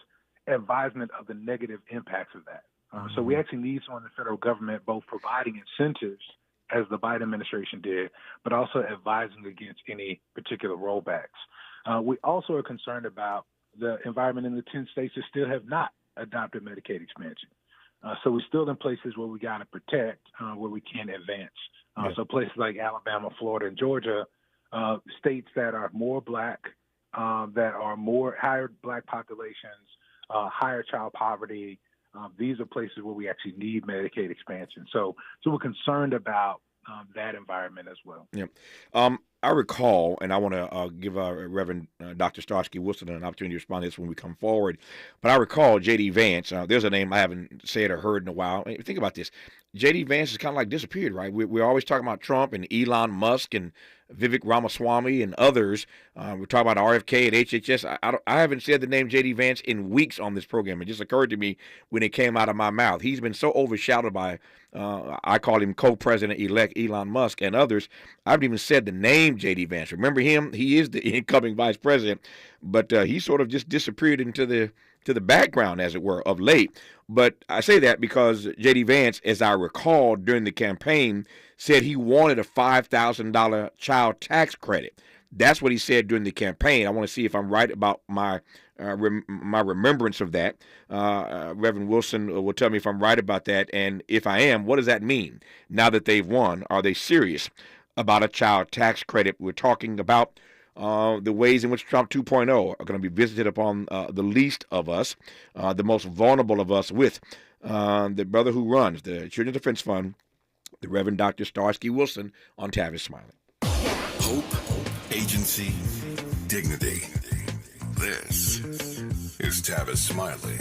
advisement of the negative impacts of that. So we actually need someone in the federal government both providing incentives, as the Biden administration did, but also advising against any particular rollbacks. We also are concerned about the environment in the 10 states that still have not adopted Medicaid expansion. So we're still in places where we got to protect, where we can advance. So places like Alabama, Florida, and Georgia, states that are more black, that are higher black populations, higher child poverty. These are places where we actually need Medicaid expansion. So we're concerned about that environment as well. Yeah. I recall, and I want to give Reverend Dr. Starsky-Wilson an opportunity to respond to this when we come forward, but I recall J.D. Vance. There's a name I haven't said or heard in a while. Think about this. J.D. Vance has kind of like disappeared, right? We're always talking about Trump and Elon Musk and Vivek Ramaswamy and others. We're talking about RFK and HHS. I haven't said the name J.D. Vance in weeks on this program. It just occurred to me when it came out of my mouth. He's been so overshadowed by, I call him co-president-elect Elon Musk and others. I haven't even said the name J.D. Vance. Remember him? He is the incoming vice president, but he sort of just disappeared into the to the background, as it were, of late. But I say that because J.D. Vance, as I recall during the campaign, said he wanted a $5,000 child tax credit. That's what he said during the campaign. I want to see if I'm right about my remembrance of that. Reverend Wilson will tell me if I'm right about that, and if I am, what does that mean? Now that they've won, are they serious about a child tax credit? We're talking about the ways in which Trump 2.0 are going to be visited upon the least of us, the most vulnerable of us, with the brother who runs the Children's Defense Fund, the Reverend Dr. Starsky Wilson, on Tavis Smiley. Hope, agency, dignity. This is Tavis Smiley.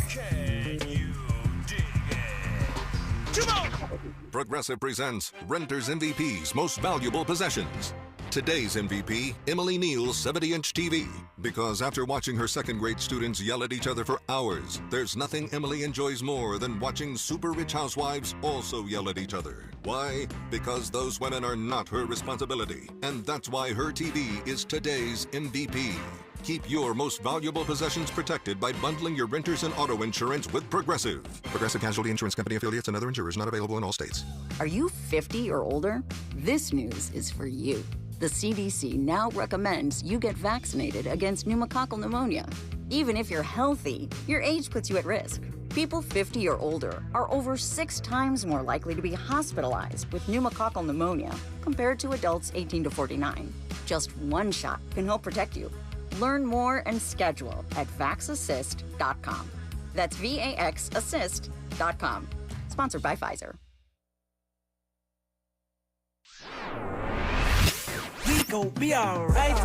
Progressive presents Renters MVP's Most Valuable Possessions. Today's MVP, Emily Neal's 70-inch TV. Because after watching her second-grade students yell at each other for hours, there's nothing Emily enjoys more than watching super-rich housewives also yell at each other. Why? Because those women are not her responsibility. And that's why her TV is today's MVP. Keep your most valuable possessions protected by bundling your renters and auto insurance with Progressive. Progressive Casualty Insurance Company affiliates and other insurers not available in all states. Are you 50 or older? This news is for you. The CDC now recommends you get vaccinated against pneumococcal pneumonia. Even if you're healthy, your age puts you at risk. People 50 or older are over 6 times more likely to be hospitalized with pneumococcal pneumonia compared to adults 18 to 49. Just one shot can help protect you. Learn more and schedule at vaxassist.com. That's VAXassist.com. Sponsored by Pfizer. We gon' be alright.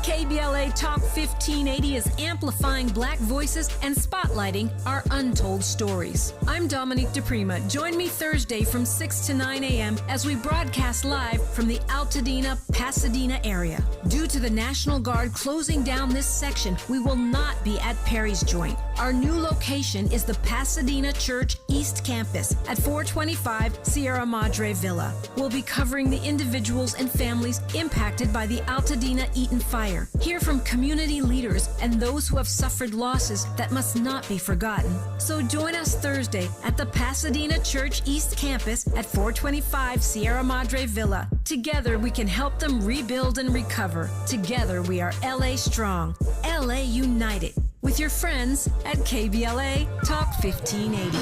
KBLA Talk 1580 is amplifying Black voices and spotlighting our untold stories. I'm Dominique DePrima. Join me Thursday from 6 to 9 a.m. as we broadcast live from the Altadena, Pasadena area. Due to the National Guard closing down this section, we will not be at Perry's Joint. Our new location is the Pasadena Church East Campus at 425 Sierra Madre Villa. We'll be covering the individuals and families impacted by the Altadena Eaton fire. Hear from community leaders and those who have suffered losses that must not be forgotten. So join us Thursday at the Pasadena Church East Campus at 425 Sierra Madre Villa. Together we can help them rebuild and recover. Together we are LA Strong, LA United. With your friends at KBLA Talk 1580.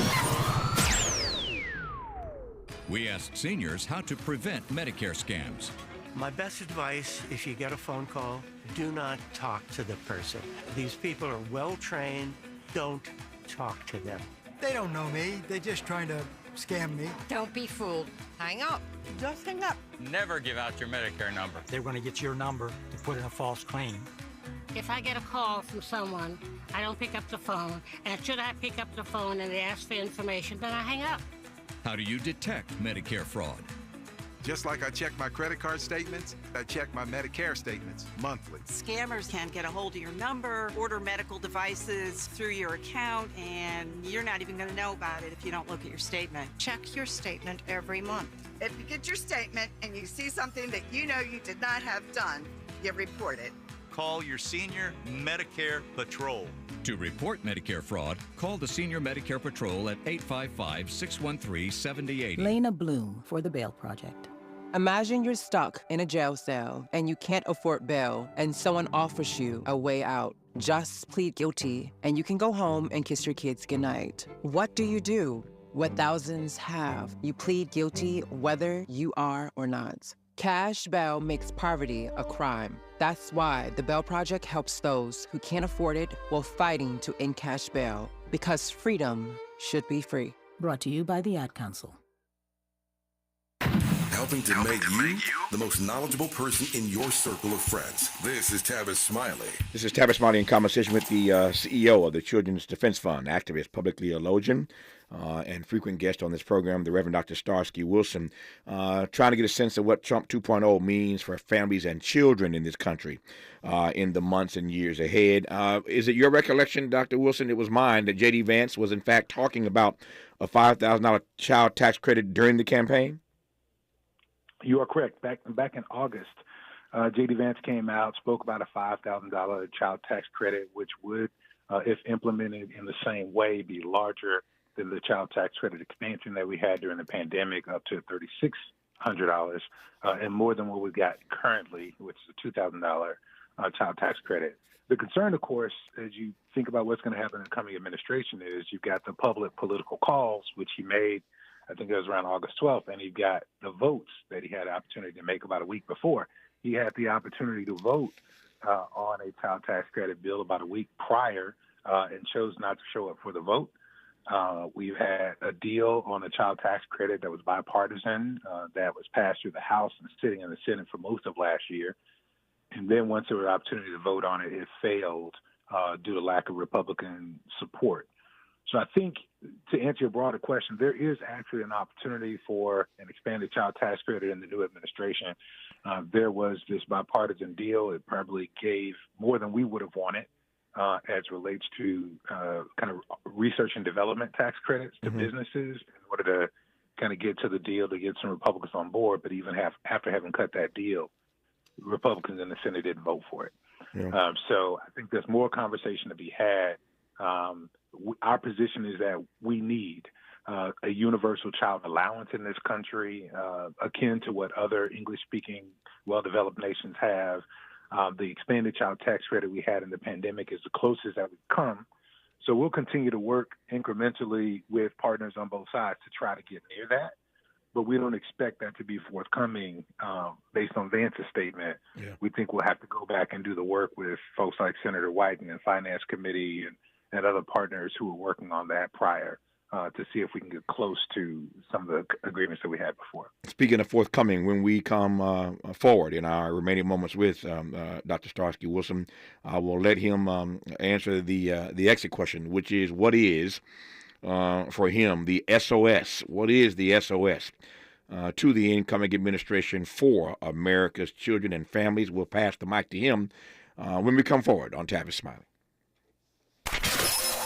We asked seniors how to prevent Medicare scams. My best advice, if you get a phone call, do not talk to the person. These people are well trained. Don't talk to them. They don't know me. They're just trying to scam me. Don't be fooled. Hang up. Just hang up. Never give out your Medicare number. They're going to get your number to put in a false claim. If I get a call from someone, I don't pick up the phone, and should I pick up the phone and they ask for information, then I hang up. How do you detect Medicare fraud? Just like I check my credit card statements, I check my Medicare statements monthly. Scammers can get a hold of your number, order medical devices through your account, and you're not even going to know about it if you don't look at your statement. Check your statement every month. If you get your statement and you see something that you know you did not have done, you report it. Call your Senior Medicare Patrol. To report Medicare fraud, call the Senior Medicare Patrol at 855-613-7080. Lena Bloom for the Bail Project. Imagine you're stuck in a jail cell and you can't afford bail and someone offers you a way out. Just plead guilty and you can go home and kiss your kids goodnight. What do? What thousands have. You plead guilty whether you are or not. Cash bail makes poverty a crime. That's why the Bail Project helps those who can't afford it while fighting to end cash bail. Because freedom should be free. Brought to you by the Ad Council. Helping to make you the most knowledgeable person in your circle of friends. This is Tavis Smiley. This is Tavis Smiley in conversation with the CEO of the Children's Defense Fund, activist, public theologian, and frequent guest on this program, the Reverend Dr. Starsky Wilson, trying to get a sense of what Trump 2.0 means for families and children in this country in the months and years ahead. Is it your recollection, Dr. Wilson? It was mine that J.D. Vance was, in fact, talking about a $5,000 child tax credit during the campaign? You are correct. Back in August, J.D. Vance came out, spoke about a $5,000 child tax credit, which would if implemented in the same way, be larger than the child tax credit expansion that we had during the pandemic, up to $3,600, and more than what we got currently, which is a $2,000 child tax credit. The concern, of course, as you think about what's going to happen in the coming administration, is you've got the public political calls, which he made, I think it was around August 12th, and you've got the votes that he had the opportunity to make about a week before. He had the opportunity to vote on a child tax credit bill about a week prior and chose not to show up for the vote. We've had a deal on a child tax credit that was bipartisan that was passed through the House and sitting in the Senate for most of last year. And then once there was an opportunity to vote on it, it failed due to lack of Republican support. So I think, to answer your broader question, there is actually an opportunity for an expanded child tax credit in the new administration. There was this bipartisan deal. It probably gave more than we would have wanted as relates to kind of research and development tax credits to businesses in order to kind of get to the deal to get some Republicans on board. But even after having cut that deal, Republicans in the Senate didn't vote for it. Yeah. So I think there's more conversation to be had. Our position is that we need a universal child allowance in this country, akin to what other English-speaking, well-developed nations have. The expanded child tax credit we had in the pandemic is the closest that we've come. So we'll continue to work incrementally with partners on both sides to try to get near that. But we don't expect that to be forthcoming based on Vance's statement. Yeah. We think we'll have to go back and do the work with folks like Senator Wyden and Finance Committee and other partners who were working on that prior to see if we can get close to some of the agreements that we had before. Speaking of forthcoming, when we come forward in our remaining moments with Dr. Starsky-Wilson, I will let him answer the exit question, which is what is, for him, the SOS? What is the SOS to the incoming administration for America's children and families? We'll pass the mic to him when we come forward on Tavis Smiley.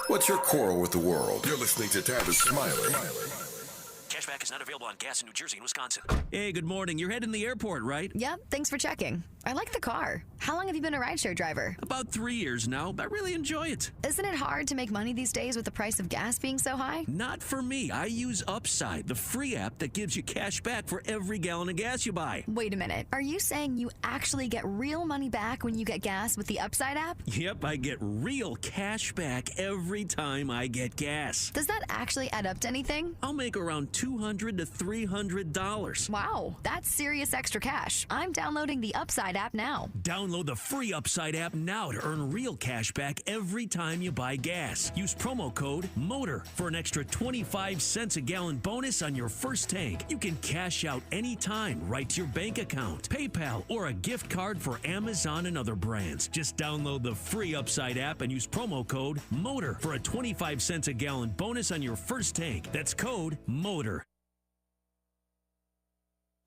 What's your quarrel with the world? You're listening to Tavis Smiley. Cashback is not available on gas in New Jersey and Wisconsin. Hey, good morning. You're heading to the airport, right? Yep, thanks for checking. I like the car. How long have you been a rideshare driver? About 3 years now, but I really enjoy it. Isn't it hard to make money these days with the price of gas being so high? Not for me. I use Upside, the free app that gives you cash back for every gallon of gas you buy. Wait a minute. Are you saying you actually get real money back when you get gas with the Upside app? Yep, I get real cash back every time I get gas. Does that actually add up to anything? I'll make around $200 to $300. Wow, that's serious extra cash. I'm downloading the Upside app now. Download the free Upside app now to earn real cash back every time you buy gas. Use promo code MOTOR for an extra 25 cents a gallon bonus on your first tank. You can cash out anytime right to your bank account, PayPal, or a gift card for Amazon and other brands. Just download the free Upside app and use promo code MOTOR for a 25 cents a gallon bonus on your first tank. That's code MOTOR.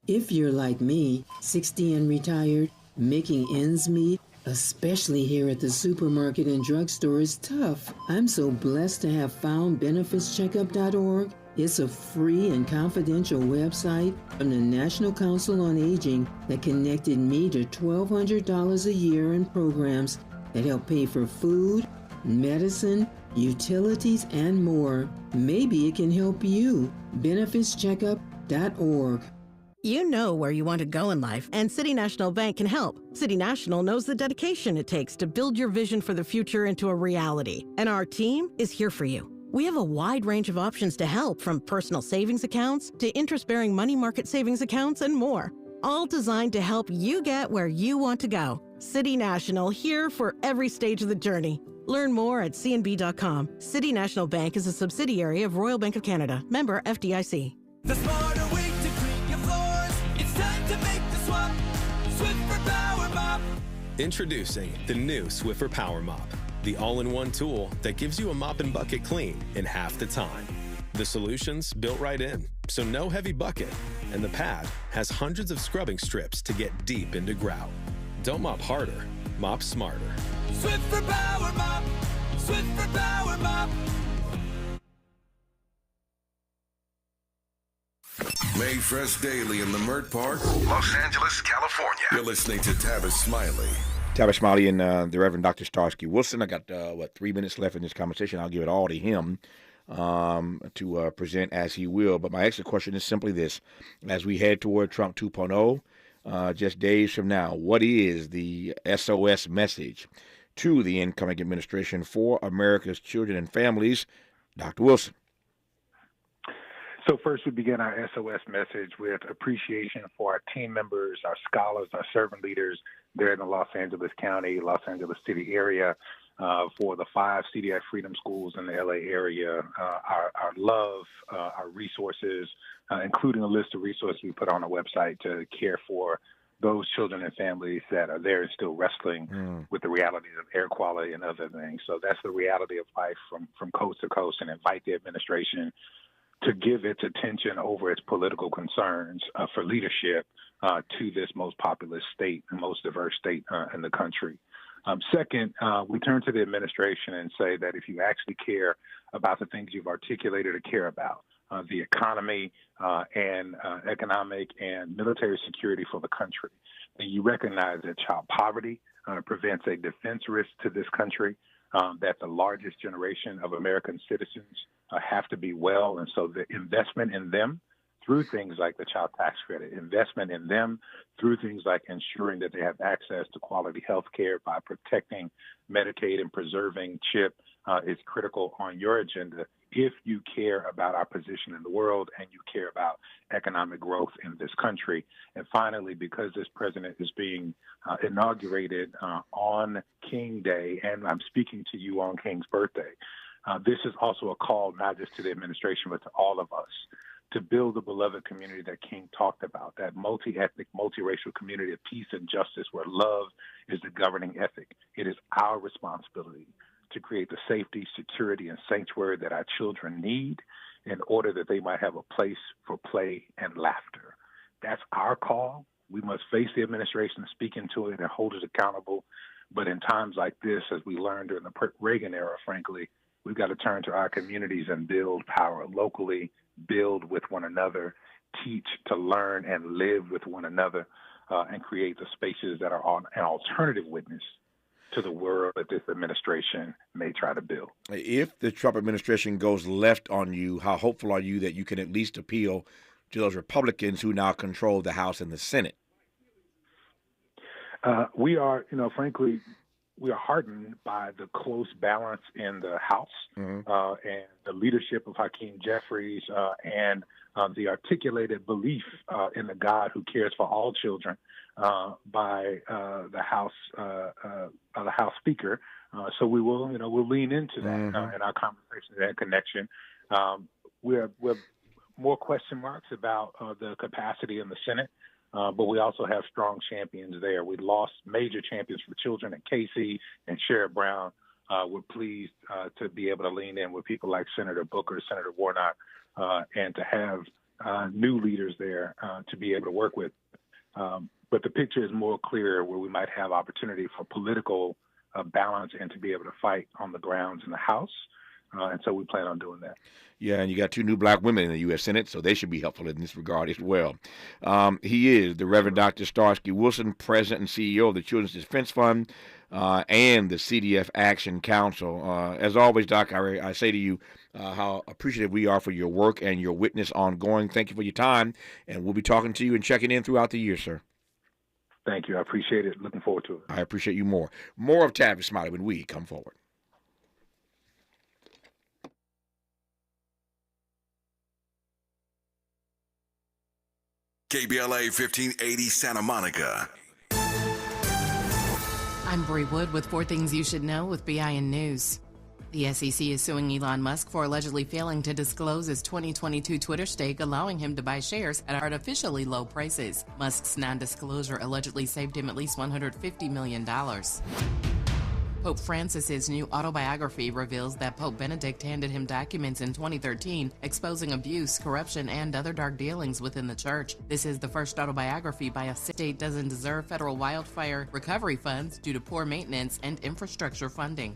If you're like me, 60 and retired, making ends meet, especially here at the supermarket and drugstore, is tough. I'm so blessed to have found benefitscheckup.org. It's a free and confidential website from the National Council on Aging that connected me to $1,200 a year in programs that help pay for food, medicine, utilities, and more. Maybe it can help you. benefitscheckup.org. You know where you want to go in life, and City National Bank can help. City National knows the dedication it takes to build your vision for the future into a reality, and our team is here for you. We have a wide range of options to help, from personal savings accounts to interest-bearing money market savings accounts and more, all designed to help you get where you want to go. City National, here for every stage of the journey. Learn more at cnb.com. City National Bank is a subsidiary of Royal Bank of Canada, member FDIC. The smarter way to clean your floors. It's time to make the swap. Swiffer Power Mop. Introducing the new Swiffer Power Mop, the all-in-one tool that gives you a mop and bucket clean in half the time. The solution's built right in, so no heavy bucket, and the pad has hundreds of scrubbing strips to get deep into grout. Don't mop harder, mop smarter. Swiffer Power Mop. Swiffer Power Mop. Made fresh daily in the Mert Park, Los Angeles, California. You're listening to Tavis Smiley Tavis Smiley and the Reverend Dr. Starsky Wilson. I got, 3 minutes left in this conversation. I'll give it all to him to present as he will. But my extra question is simply this. As we head toward Trump 2.0, just days from now, what is the SOS message to the incoming administration for America's children and families? Dr. Wilson. So first, we begin our SOS message with appreciation for our team members, our scholars, our servant leaders there in the Los Angeles County, Los Angeles City area, for the 5 CDI Freedom Schools in the LA area, our love, our resources, including a list of resources we put on our website to care for those children and families that are there and still wrestling with the realities of air quality and other things. So that's the reality of life from coast to coast, and invite the administration to give its attention over its political concerns for leadership to this most populous state and most diverse state in the country. Second, we turn to the administration and say that if you actually care about the things you've articulated or care about, the economy and economic and military security for the country, then you recognize that child poverty presents a defense risk to this country, that the largest generation of American citizens have to be well. And so the investment in them through things like the child tax credit, investment in them through things like ensuring that they have access to quality health care by protecting Medicaid and preserving CHIP is critical on your agenda if you care about our position in the world and you care about economic growth in this country. And finally, because this president is being inaugurated on King Day, and I'm speaking to you on King's birthday, this is also a call not just to the administration, but to all of us to build the beloved community that King talked about, that multi-ethnic, multiracial community of peace and justice where love is the governing ethic. It is our responsibility to create the safety, security, and sanctuary that our children need in order that they might have a place for play and laughter. That's our call. We must face the administration, speak into it, and hold it accountable. But in times like this, as we learned during the Reagan era, frankly, we've got to turn to our communities and build power locally, build with one another, teach to learn and live with one another, and create the spaces that are on an alternative witness to the world that this administration may try to build. If the Trump administration goes left on you, how hopeful are you that you can at least appeal to those Republicans who now control the House and the Senate? We are, frankly, we are heartened by the close balance in the House and the leadership of Hakeem Jeffries and the articulated belief in the God who cares for all children by the House Speaker. So we will, we'll lean into that in our conversation and connection. We're more question marks about the capacity in the Senate. But we also have strong champions there. We lost major champions for children at Casey and Sherrod Brown. We're pleased to be able to lean in with people like Senator Booker, Senator Warnock, and to have new leaders there to be able to work with. But the picture is more clear where we might have opportunity for political balance and to be able to fight on the grounds in the House. And so we plan on doing that. Yeah, and you got 2 new black women in the U.S. Senate, so they should be helpful in this regard as well. He is the Reverend Dr. Starsky Wilson, President and CEO of the Children's Defense Fund and the CDF Action Council. As always, Doc, I say to you how appreciative we are for your work and your witness ongoing. Thank you for your time, and we'll be talking to you and checking in throughout the year, sir. Thank you. I appreciate it. Looking forward to it. I appreciate you more. More of Tavis Smiley when we come forward. KBLA 1580 Santa Monica. I'm Bree Wood with 4 Things You Should Know with BIN News. The SEC is suing Elon Musk for allegedly failing to disclose his 2022 Twitter stake, allowing him to buy shares at artificially low prices. Musk's non-disclosure allegedly saved him at least $150 million. Pope Francis's new autobiography reveals that Pope Benedict handed him documents in 2013 exposing abuse, corruption, and other dark dealings within the church. This is the first autobiography by a state that doesn't deserve federal wildfire recovery funds due to poor maintenance and infrastructure funding.